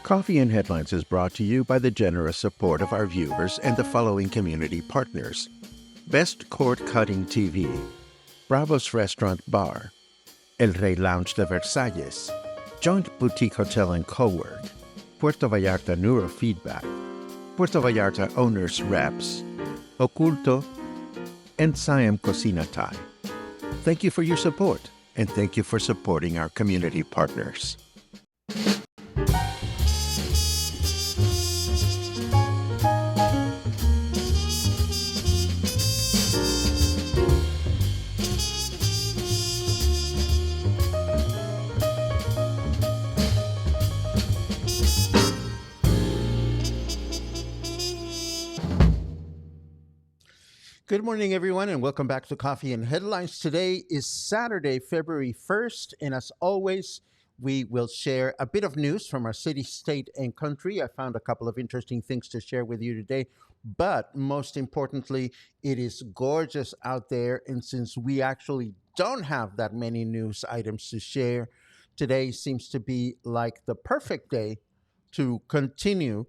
Coffee and Headlines is brought to you by the generous support of our viewers and the following community partners: Best Cord Cutting TV, Bravo's Restaurant Bar, El Rey Lounge de Versalles, Joint Boutique Hotel and Cowork, Puerto Vallarta Neurofeedback, Puerto Vallarta Owners Reps, Oculto, and Siam Cocina Thai. Thank you for your support, and thank you for supporting our community partners. Good morning, everyone, and welcome back to Coffee and Headlines. Today is Saturday, February 1st, and as always, we will share a bit of news from our city, state, and country. I found a couple of interesting things to share with you today, but most importantly, it is gorgeous out there, and since we actually don't have that many news items to share, today seems to be like the perfect day to continue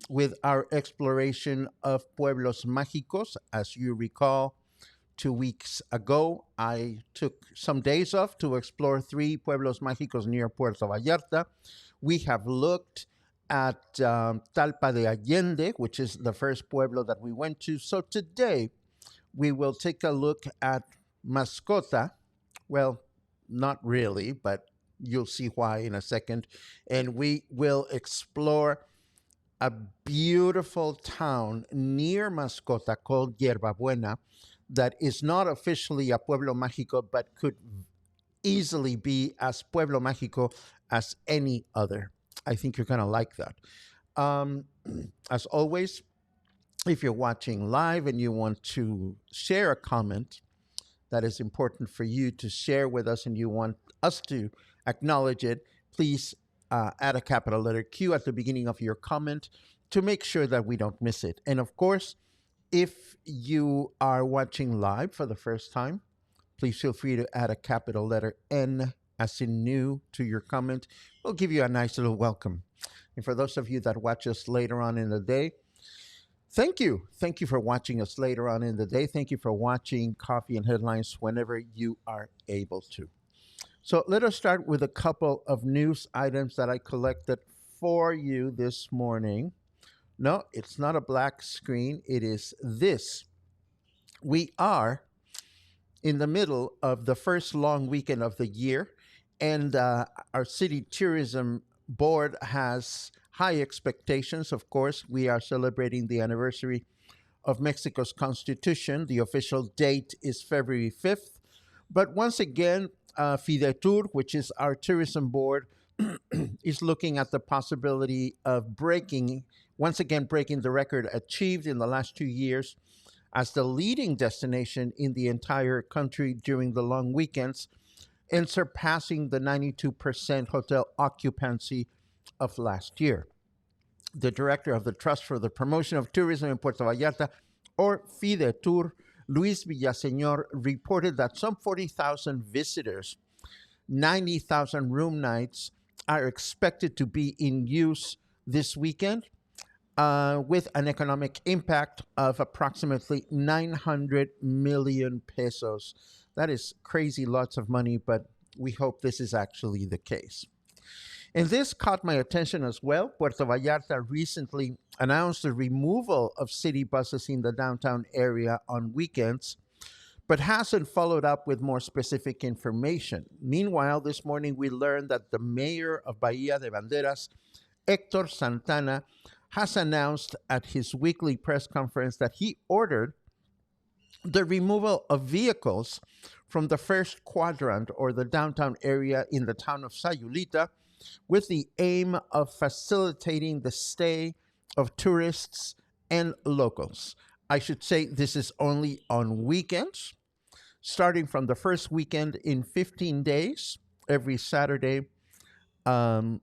with our exploration of Pueblos Mágicos. As you recall, 2 weeks ago, I took some days off to explore 3 Pueblos Mágicos near Puerto Vallarta. We have looked at Talpa de Allende, which is the first pueblo that we went to. So today, we will take a look at Mascota. Well, not really, but you'll see why in a second. And we will explore a beautiful town near Mascota called Yerbabuena that is not officially a Pueblo Mágico, but could easily be as Pueblo Mágico as any other. I think you're going to like that. As always, if you're watching live and you want to share a comment that is important for you to share with us and you want us to acknowledge it, please add a capital letter Q at the beginning of your comment to make sure that we don't miss it. And of course, if you are watching live for the first time, please feel free to add a capital letter N as in new to your comment. We'll give you a nice little welcome. And for those of you that watch us later on in the day, thank you. Thank you for watching us later on in the day. Thank you for watching Coffee and Headlines whenever you are able to. So let us start with a couple of news items that I collected for you this morning. No, it's not a black screen. It is this. We are in the middle of the first long weekend of the year, and our city tourism board has high expectations. Of course, we are celebrating the anniversary of Mexico's Constitution. The official date is February 5th. But once again, FIDETUR, which is our tourism board, is looking at the possibility of once again breaking the record achieved in the last 2 years as the leading destination in the entire country during the long weekends and surpassing the 92% hotel occupancy of last year. The director of the Trust for the Promotion of Tourism in Puerto Vallarta, or FIDETUR, Luis Villaseñor, reported that some 40,000 visitors, 90,000 room nights are expected to be in use this weekend with an economic impact of approximately 900 million pesos. That is crazy, lots of money, but we hope this is actually the case. And this caught my attention as well. Puerto Vallarta recently announced the removal of city buses in the downtown area on weekends, but hasn't followed up with more specific information. Meanwhile, this morning we learned that the mayor of Bahía de Banderas, Héctor Santana, has announced at his weekly press conference that he ordered the removal of vehicles from the first quadrant or the downtown area in the town of Sayulita, with the aim of facilitating the stay of tourists and locals. I should say this is only on weekends, starting from the first weekend in 15 days, every Saturday and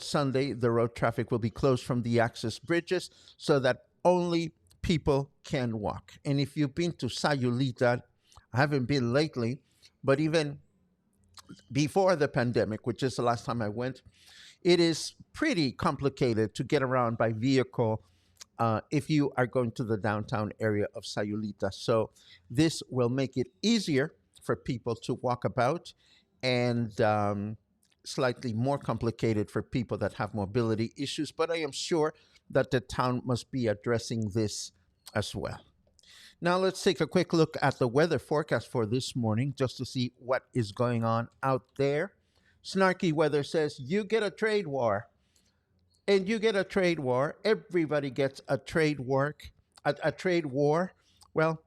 Sunday. The road traffic will be closed from the access bridges so that only people can walk. And if you've been to Sayulita, I haven't been lately, but even before the pandemic, which is the last time I went, it is pretty complicated to get around by vehicle if you are going to the downtown area of Sayulita. So this will make it easier for people to walk about and slightly more complicated for people that have mobility issues. But I am sure that the town must be addressing this as well. Now let's take a quick look at the weather forecast for this morning just to see what is going on out there. Snarky Weather says, you get a trade war. And you get a trade war. Everybody gets a a trade war. Well,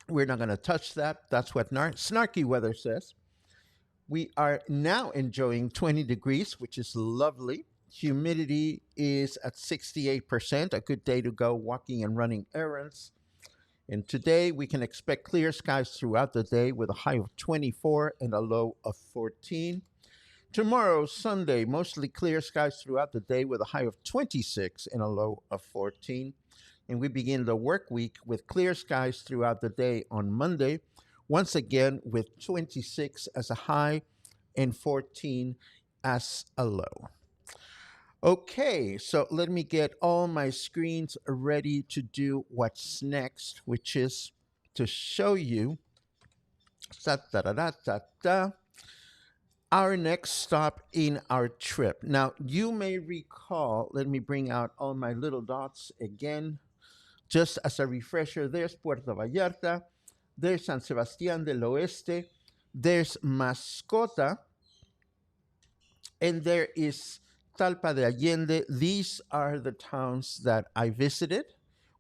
we're not going to touch that. That's what Snarky Weather says. We are now enjoying 20 degrees, which is lovely. Humidity is at 68%, a good day to go walking and running errands. And today we can expect clear skies throughout the day with a high of 24 and a low of 14. Tomorrow, Sunday, mostly clear skies throughout the day with a high of 26 and a low of 14. And we begin the work week with clear skies throughout the day on Monday, once again with 26 as a high and 14 as a low. Okay, so let me get all my screens ready to do what's next, which is to show you our next stop in our trip. Now, you may recall, let me bring out all my little dots again. Just as a refresher, there's Puerto Vallarta, there's San Sebastián del Oeste, there's Mascota, and there is Talpa de Allende. These are the towns that I visited.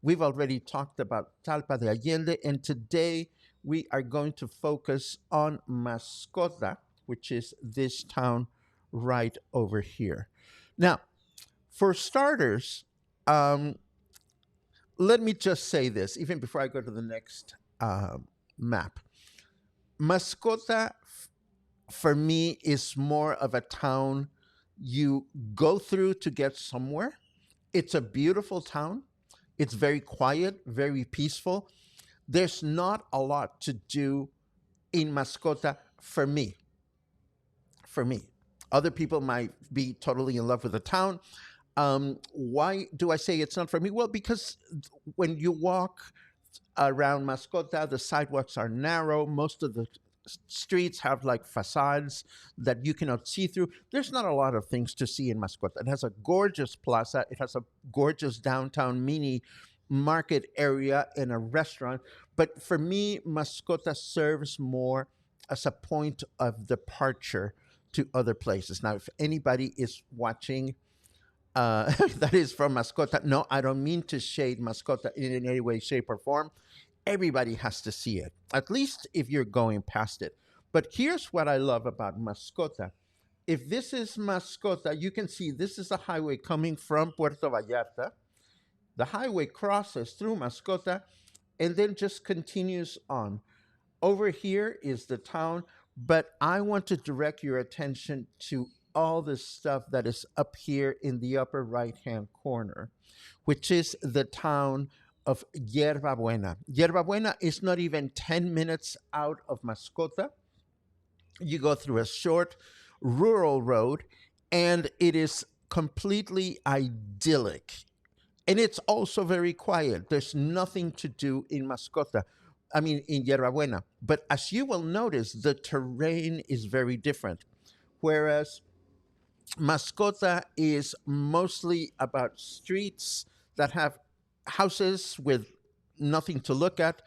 We've already talked about Talpa de Allende, and today we are going to focus on Mascota, which is this town right over here. Now, for starters, let me just say this, even before I go to the next map. Mascota, for me, is more of a town you go through to get somewhere. It's a beautiful town. It's very quiet, very peaceful. There's not a lot to do in Mascota for me. For me. Other people might be totally in love with the town. Why do I say it's not for me? Well, because when you walk around Mascota, the sidewalks are narrow. Most of the streets have like facades that you cannot see through. There's not a lot of things to see in Mascota. It has a gorgeous plaza. It has a gorgeous downtown mini market area and a restaurant. But for me, Mascota serves more as a point of departure to other places. Now, if anybody is watching that is from Mascota, no, I don't mean to shade Mascota in any way, shape, or form. Everybody has to see it, at least if you're going past it. But here's what I love about Mascota. If this is Mascota, you can see this is a highway coming from Puerto Vallarta. The highway crosses through Mascota and then just continues on. Over here is the town, but I want to direct your attention to all the stuff that is up here in the upper right-hand corner, which is the town of Yerbabuena. Yerbabuena is not even 10 minutes out of Mascota. You go through a short rural road, and it is completely idyllic. And it's also very quiet. There's nothing to do in Mascota. I mean, in Yerbabuena. But as you will notice, the terrain is very different. Whereas Mascota is mostly about streets that have houses with nothing to look at.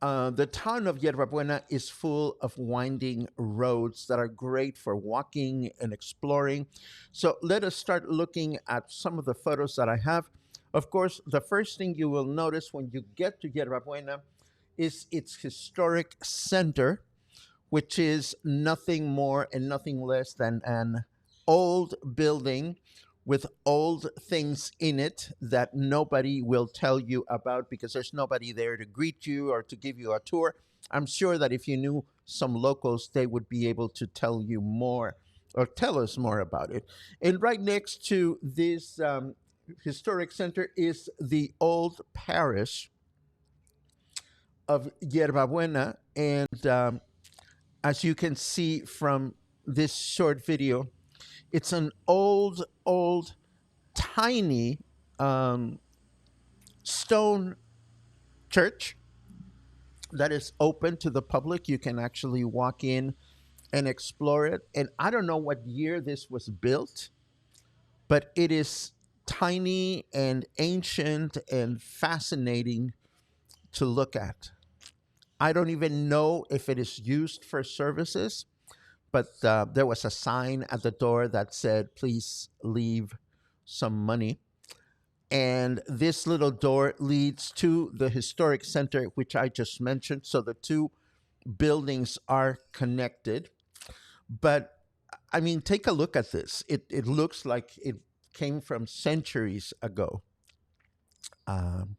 The town of Yerbabuena is full of winding roads that are great for walking and exploring. So let us start looking at some of the photos that I have. Of course, the first thing you will notice when you get to Yerbabuena is its historic center, which is nothing more and nothing less than an old building with old things in it that nobody will tell you about because there's nobody there to greet you or to give you a tour. I'm sure that if you knew some locals, they would be able to tell you more or tell us more about it. And right next to this historic center is the old parish of Yerbabuena. And as you can see from this short video, It's an old, tiny um, stone church that is open to the public. You can actually walk in and explore it. And I don't know what year this was built, but it is tiny and ancient and fascinating to look at. I don't even know if it is used for services, but there was a sign at the door that said, please leave some money. And this little door leads to the historic center, which I just mentioned. So the two buildings are connected. But I mean, take a look at this. It looks like it came from centuries ago. Um,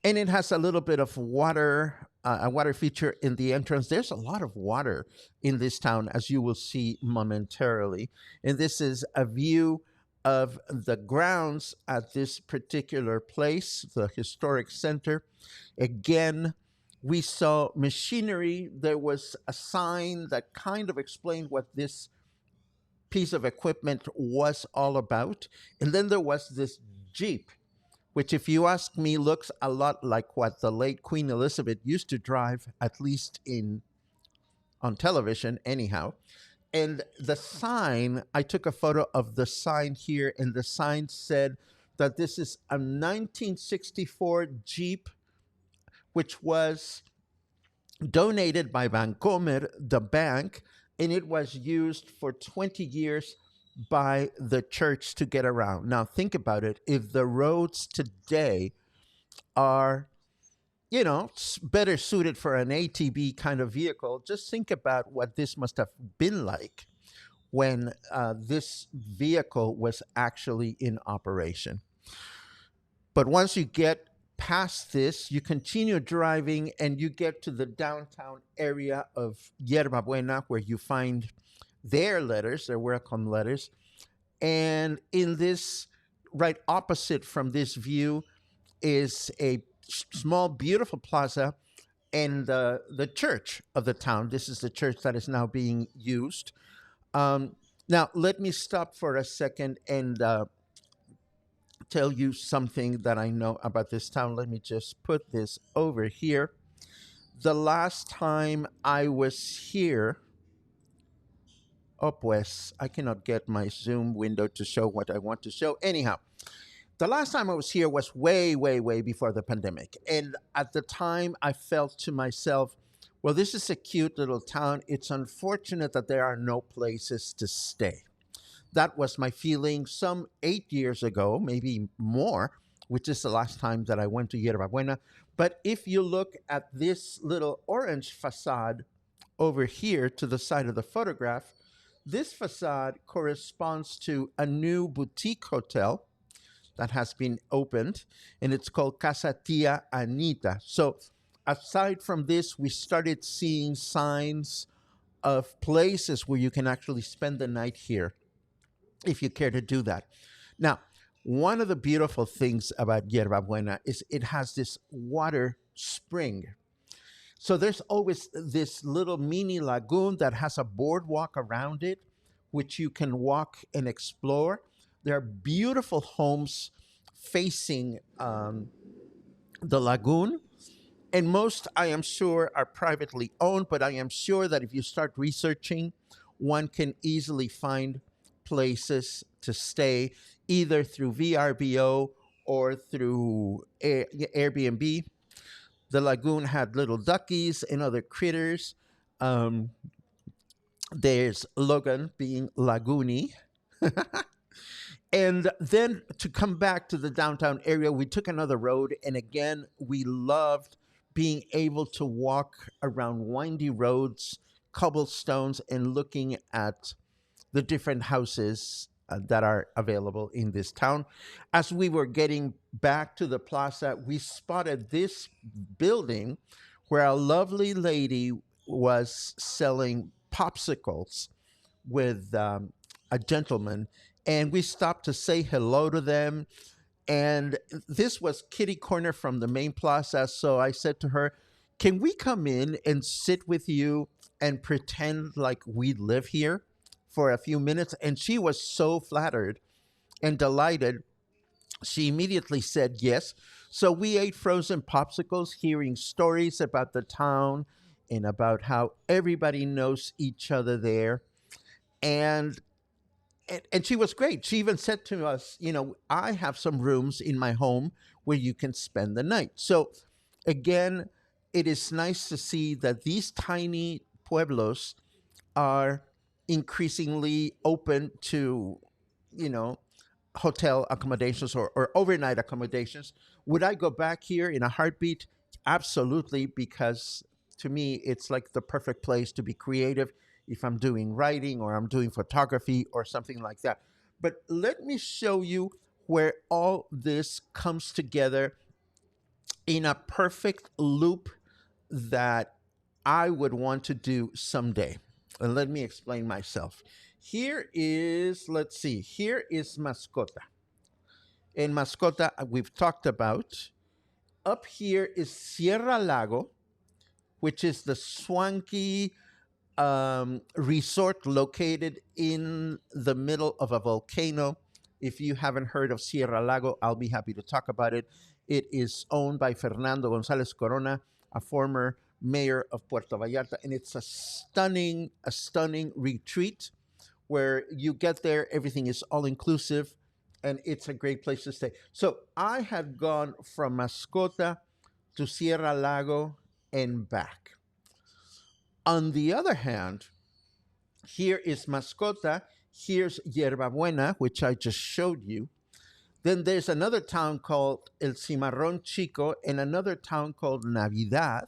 and it has a little bit of water, a water feature in the entrance. There's a lot of water in this town, as you will see momentarily. And this is a view of the grounds at this particular place, the historic center. Again, we saw machinery. There was a sign that kind of explained what this piece of equipment was all about. And then there was this Jeep, which, if you ask me, looks a lot like what the late Queen Elizabeth used to drive, at least in on television, anyhow. And the sign, I took a photo of the sign here, and the sign said that this is a 1964 Jeep, which was donated by Bancomer, the bank, and it was used for 20 years by the church to get around. Now, think about it. If the roads today are, better suited for an ATV kind of vehicle, just think about what this must have been like when this vehicle was actually in operation. But once you get past this, you continue driving and you get to the downtown area of Yerbabuena, where you find their letters, their welcome letters. And in this, right opposite from this view, is a small, beautiful plaza and the church of the town. This is the church that is now being used. Um, Now, let me stop for a second and tell you something that I know about this town. Let me just put this over here. The last time I was here, oh pues, I cannot get my Zoom window to show what I want to show. Anyhow, the last time I was here was way, way, way before the pandemic. And at the time, I felt to myself, well, this is a cute little town. It's unfortunate that there are no places to stay. That was my feeling some 8 years ago, maybe more, which is the last time that I went to Yerbabuena. But if you look at this little orange facade over here to the side of the photograph, this facade corresponds to a new boutique hotel that has been opened, and it's called Casa Tia Anita. So, aside from this, we started seeing signs of places where you can actually spend the night here if you care to do that. Now, one of the beautiful things about Yerba Buena is it has this water spring. So there's always this little mini lagoon that has a boardwalk around it, which you can walk and explore. There are beautiful homes facing the lagoon, and most, I am sure, are privately owned, but I am sure that if you start researching, one can easily find places to stay either through VRBO or through Airbnb. The lagoon had little duckies and other critters. Um, there's Logan being lagoony. And then to come back to the downtown area, we took another road. And again, we loved being able to walk around windy roads, cobblestones, and looking at the different houses that are available in this town. As we were getting back to the plaza, we spotted this building where a lovely lady was selling popsicles with a gentleman. And we stopped to say hello to them. And this was kitty corner from the main plaza. So I said to her, can we come in and sit with you and pretend like we live here for a few minutes, and she was so flattered and delighted. She immediately said yes. So we ate frozen popsicles, hearing stories about the town and about how everybody knows each other there. And and she was great. She even said to us, I have some rooms in my home where you can spend the night. So again, it is nice to see that these tiny pueblos are increasingly open to, you know, hotel accommodations or overnight accommodations. Would I go back here in a heartbeat? Absolutely, because to me, it's like the perfect place to be creative if I'm doing writing or I'm doing photography or something like that. But let me show you where all this comes together in a perfect loop that I would want to do someday. And let me explain myself. Here is, let's see, here is Mascota. In Mascota, we've talked about. Up here is Sierra Lago, which is the swanky resort located in the middle of a volcano. If you haven't heard of Sierra Lago, I'll be happy to talk about it. It is owned by Fernando González Corona, a former mayor of Puerto Vallarta, and it's a stunning retreat where you get there, everything is all inclusive, and it's a great place to stay. So I had gone from Mascota to Sierra Lago and back. On the other hand, here is Mascota, here's Yerbabuena, which I just showed you. Then there's another town called El Cimarrón Chico and another town called Navidad.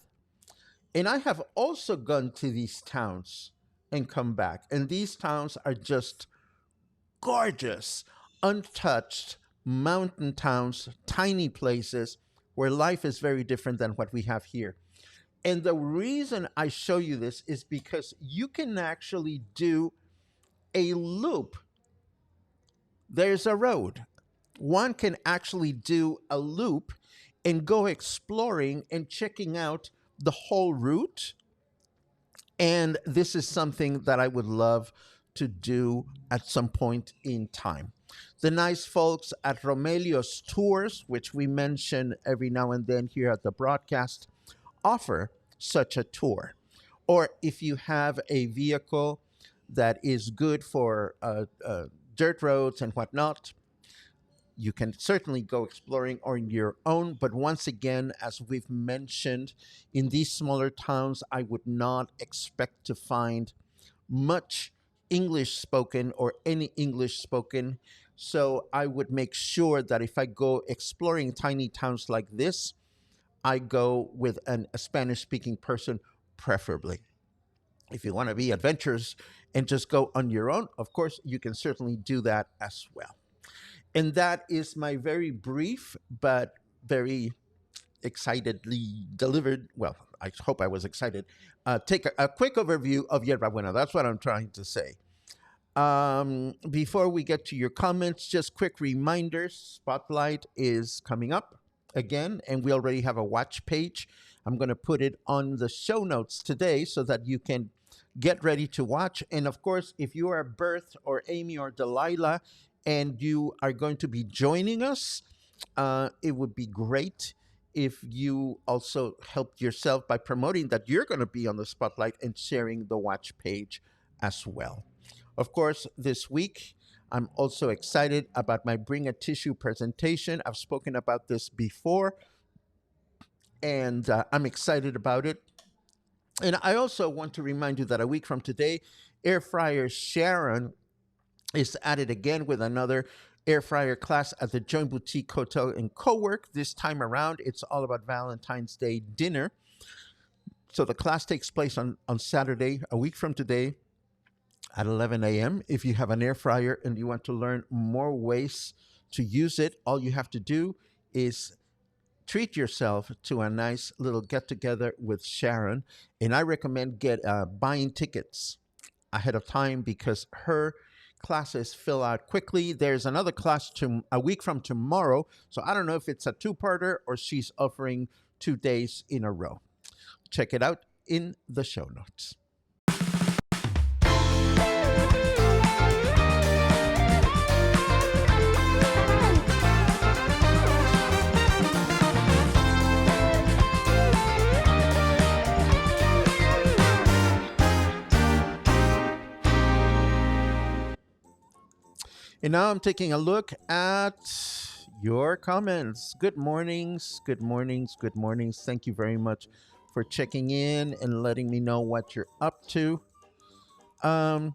And I have also gone to these towns and come back. And these towns are just gorgeous, untouched mountain towns, tiny places where life is very different than what we have here. And the reason I show you this is because you can actually do a loop. There's a road. One can actually do a loop and go exploring and checking out the whole route. And this is something that I would love to do at some point in time. The nice folks at Romelio's Tours, which we mention every now and then here at the broadcast, offer such a tour. Or if you have a vehicle that is good for dirt roads and whatnot, you can certainly go exploring on your own. But once again, as we've mentioned, in these smaller towns, I would not expect to find much English spoken or any English spoken. So I would make sure that if I go exploring tiny towns like this, I go with a Spanish speaking person, preferably. If you want to be adventurous and just go on your own, of course, you can certainly do that as well. And that is my very brief but very excitedly delivered. Well, I hope I was excited. Take a quick overview of Yerba Buena. That's what I'm trying to say. Before we get to your comments, just quick reminders. Spotlight is coming up again, and we already have a watch page. I'm going to put it on the show notes today so that you can get ready to watch. And of course, if you are Berth or Amy or Delilah and you are going to be joining us, it would be great if you also helped yourself by promoting that you're going to be on the spotlight and sharing the watch page as well. Of course, this week, I'm also excited about my Bring a Tissue presentation. I've spoken about this before, and I'm excited about it. And I also want to remind you that a week from today, Air Fryer Sharon is at it again with another air fryer class at the Joint Boutique Hotel and Co-work. This time around, it's all about Valentine's Day dinner. So the class takes place on Saturday, a week from today, at 11 a.m. If you have an air fryer and you want to learn more ways to use it, all you have to do is treat yourself to a nice little get together with Sharon. And I recommend buying tickets ahead of time because her classes fill out quickly. There's another class a week from tomorrow. So I don't know if it's a two-parter or she's offering 2 days in a row. Check it out in the show notes. And now I'm taking a look at your comments. Good mornings, good mornings, good mornings. Thank you very much for checking in and letting me know what you're up to. Um,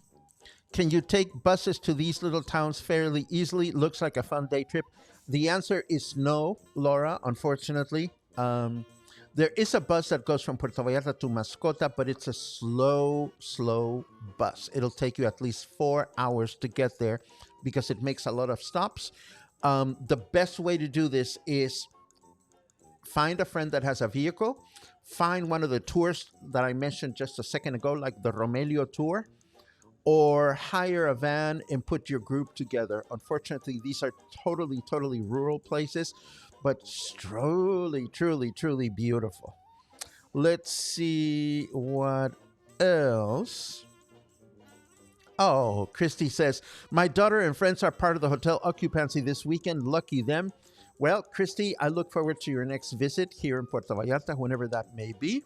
can you take buses to these little towns fairly easily? Looks like a fun day trip. The answer is no, Laura, unfortunately. There is a bus that goes from Puerto Vallarta to Mascota, but it's a slow, slow bus. It'll take you at least 4 hours to get there because it makes a lot of stops. The best way to do this is find a friend that has a vehicle, find one of the tours that I mentioned just a second ago, like the Romelio tour, or hire a van and put your group together. Unfortunately, these are totally, totally rural places, but truly, truly, truly beautiful. Let's see what else. Oh, Christy says, my daughter and friends are part of the hotel occupancy this weekend. Lucky them. Well, Christy, I look forward to your next visit here in Puerto Vallarta, whenever that may be.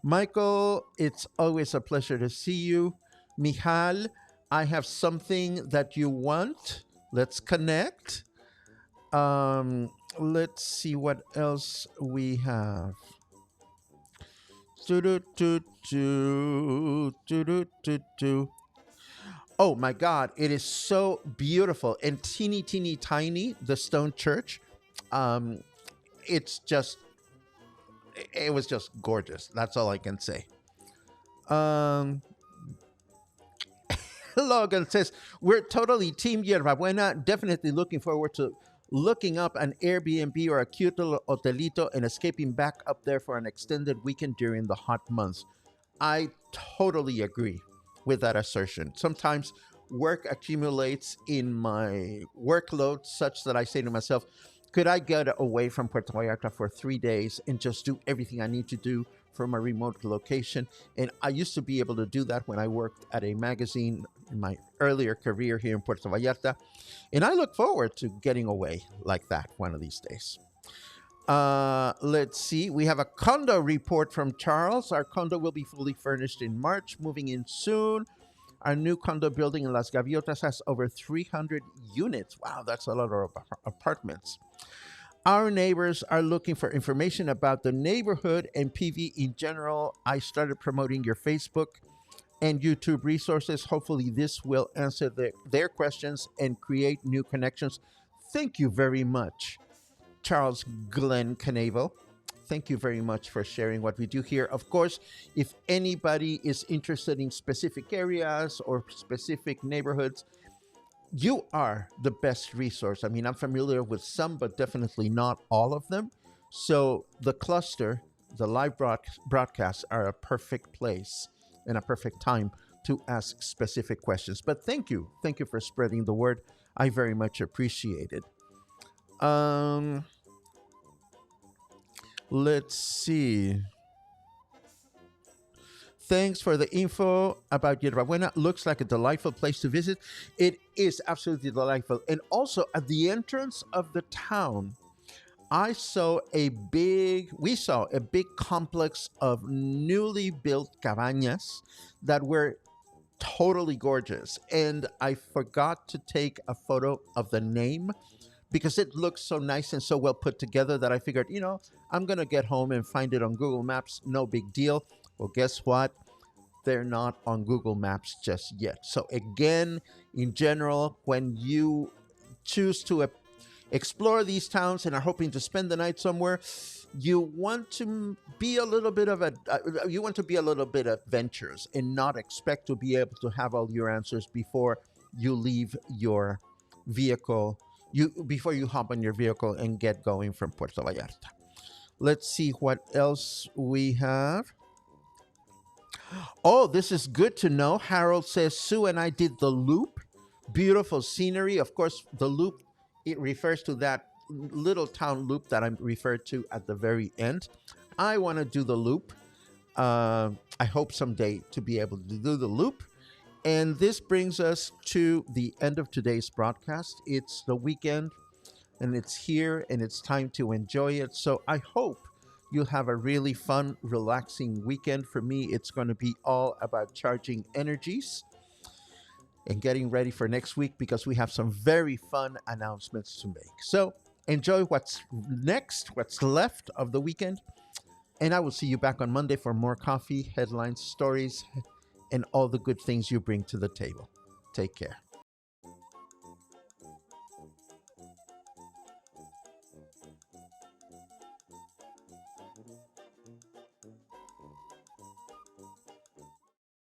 Michael, it's always a pleasure to see you. Michal, I have something that you want. Let's connect. Let's see what else we have. Oh my God, it is so beautiful and teeny, teeny, tiny, the stone church. Um, it's just, it was just gorgeous. That's all I can say. Um, Logan says, we're totally Team Yerbabuena. Definitely looking forward to looking up an Airbnb or a cute little hotelito and escaping back up there for an extended weekend during the hot months. I totally agree with that assertion. Sometimes work accumulates in my workload such that I say to myself, could I get away from Puerto Vallarta for 3 days and just do everything I need to do from a remote location? And I used to be able to do that when I worked at a magazine in my earlier career here in Puerto Vallarta. And I look forward to getting away like that one of these days. Let's see. We have a condo report from Charles. Our condo will be fully furnished in March, moving in soon. Our new condo building in Las Gaviotas has over 300 units. Wow, that's a lot of apartments. Our neighbors are looking for information about the neighborhood and PV in general. I started promoting your Facebook and YouTube resources. Hopefully, this will answer their questions and create new connections. Thank you very much, Charles Glenn Canavo. Thank you very much for sharing what we do here. Of course, if anybody is interested in specific areas or specific neighborhoods, you are the best resource. I mean, I'm familiar with some, but definitely not all of them. So the cluster, the live broadcasts are a perfect place and a perfect time to ask specific questions. But thank you. Thank you for spreading the word. I very much appreciate it. Let's see. Thanks for the info about Yerbabuena. Looks like a delightful place to visit. It is absolutely delightful. And also at the entrance of the town, we saw a big complex of newly built cabañas that were totally gorgeous. And I forgot to take a photo of the name because it looks so nice and so well put together that I figured, I'm going to get home and find it on Google Maps. No big deal. Well, guess what? They're not on Google Maps just yet. So, again, in general, when you choose to explore these towns and are hoping to spend the night somewhere, you want to be a little bit adventurous and not expect to be able to have all your answers before you leave your vehicle, before you hop on your vehicle and get going from Puerto Vallarta. Let's see what else we have. Oh, this is good to know. Harold says Sue and I did the loop. Beautiful scenery. Of course, the loop, it refers to that little town loop that I referred to at the very end. I want to do the loop. I hope someday to be able to do the loop. And this brings us to the end of today's broadcast. It's the weekend and it's here and it's time to enjoy it. So I hope you'll have a really fun, relaxing weekend. For me, it's going to be all about charging energies. and getting ready for next week because we have some very fun announcements to make. So enjoy what's next, what's left of the weekend, and I will see you back on Monday for more coffee, headlines, stories, and all the good things you bring to the table. Take care.